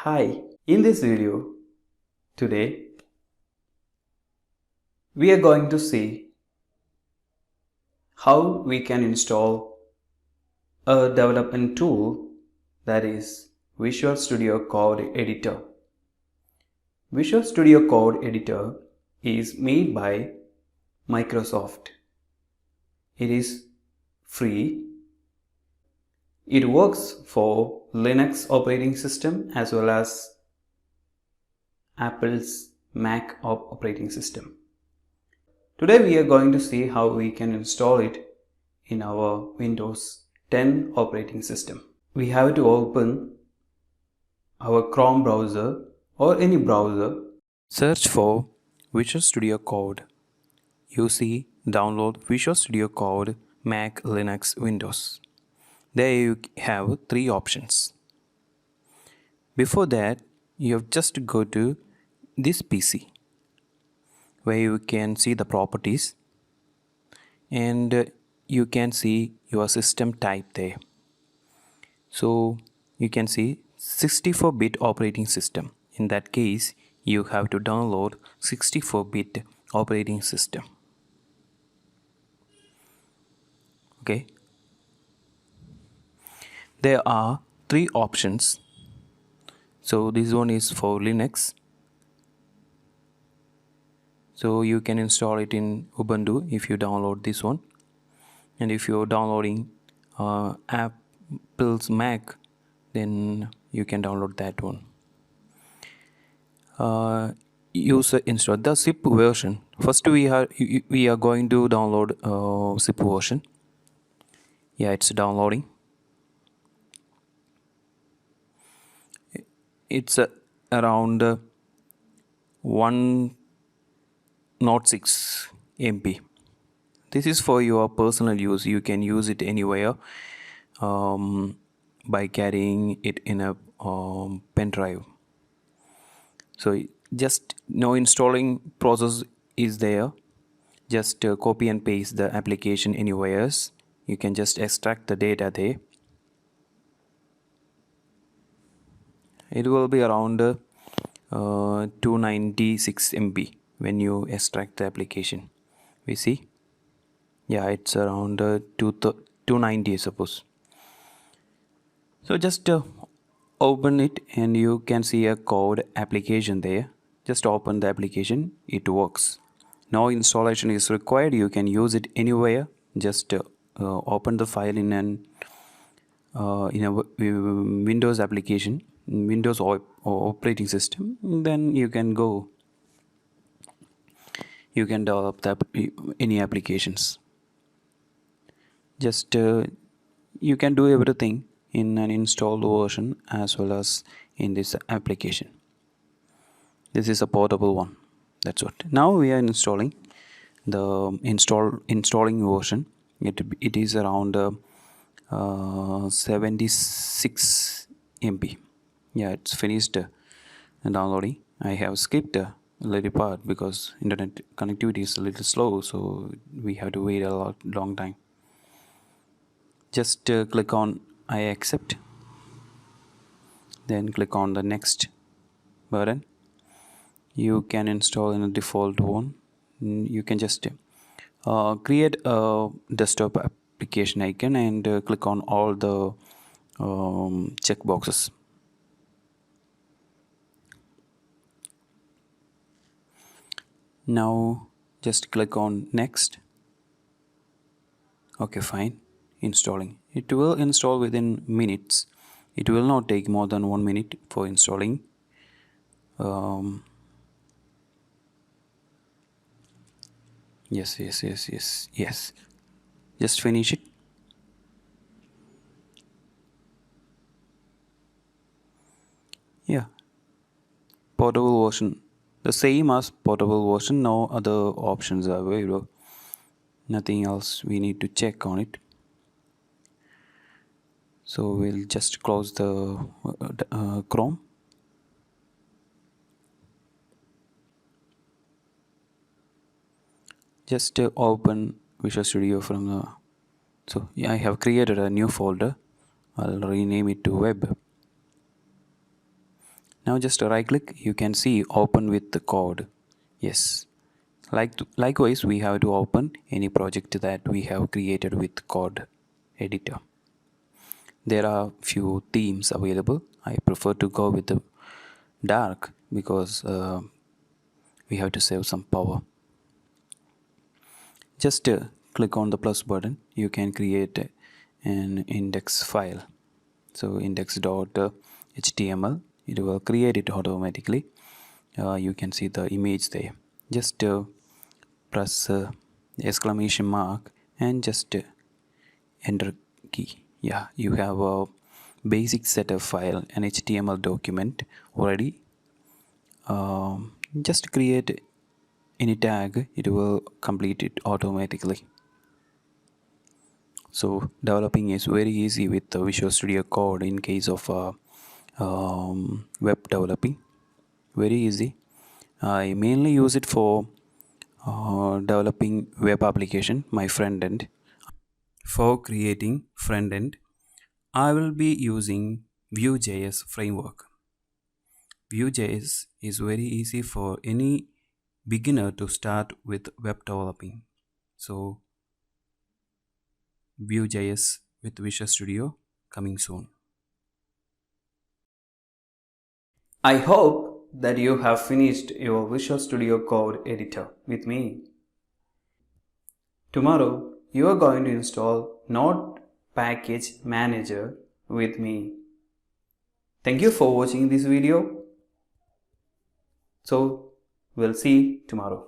Hi, in this video today we are going to see how we can install a development tool that is Visual Studio Code Editor. Visual Studio Code Editor is made by Microsoft. It is free. It works for Linux operating system as well as Apple's Mac operating system. Today we are going to see how we can install it in our Windows 10 operating system. We have to open our Chrome browser or any browser. Search for Visual Studio Code. You see download Visual Studio Code Mac, Linux, Windows. There you have three options. Before that, you have just to go to this PC where you can see the properties and you can see your system type there. So you can see 64-bit operating system. In that case, you have to download 64-bit operating system. Okay. There are three options. So this one is for Linux. So you can install it in Ubuntu if you download this one. And if you're downloading Apple's Mac, then you can download that one. User install the zip version. First we are going to download zip version. Yeah, it's downloading. It's around 106 MB. This is for your personal use. You can use it anywhere by carrying it in a pen drive. So just no installing process is there. Just copy and paste the application anywhere else. You can just extract the data there. It will be around 296 MB when you extract the application. We see, yeah, it's around 290, I suppose. So just open it and you can see a code application there. Just open the application, it works. No installation is required. You can use it anywhere. Just open the file in a Windows application, Windows operating system. Then you can go. You can develop any applications. Just you can do everything in an installed version as well as in this application. This is a portable one. That's what. Now we are installing the installing version. It is around 76 MB. Yeah, it's finished downloading. I have skipped a little part because internet connectivity is a little slow, so we have to wait a long time. Just click on I accept, then click on the next button. You can install in a default one. You can just create a desktop application icon and click on all the check boxes. Now just click on next. Okay, fine. Installing. It will install within minutes. It will not take more than 1 minute for installing. Yes. Just finish it. Yeah. Portable version. The same as portable version. No other options are available. Nothing else we need to check on it. So we'll just close the Chrome. Just open Visual Studio from the. So yeah, I have created a new folder. I'll rename it to web. Now just right click, you can see open with the code. Yes. Likewise, we have to open any project that we have created with code editor. There are few themes available. I prefer to go with the dark because we have to save some power. Just click on the plus button. You can create an index file. So index.html, it will create it automatically. You can see the image there. Just press exclamation mark and just enter key. Yeah, you have a basic setup file, an HTML document already. Just create any tag, it will complete it automatically. So developing is very easy with the Visual Studio Code in case of web developing. Very easy. I mainly use it for developing web application, my front end. For creating front end, I will be using vue.js framework. Vue.js is very easy for any beginner to start with web developing. So vue.js with Visual Studio coming soon. I hope that you have finished your Visual Studio Code editor with me. Tomorrow you are going to install Node Package Manager with me. Thank you for watching this video. So we'll see tomorrow.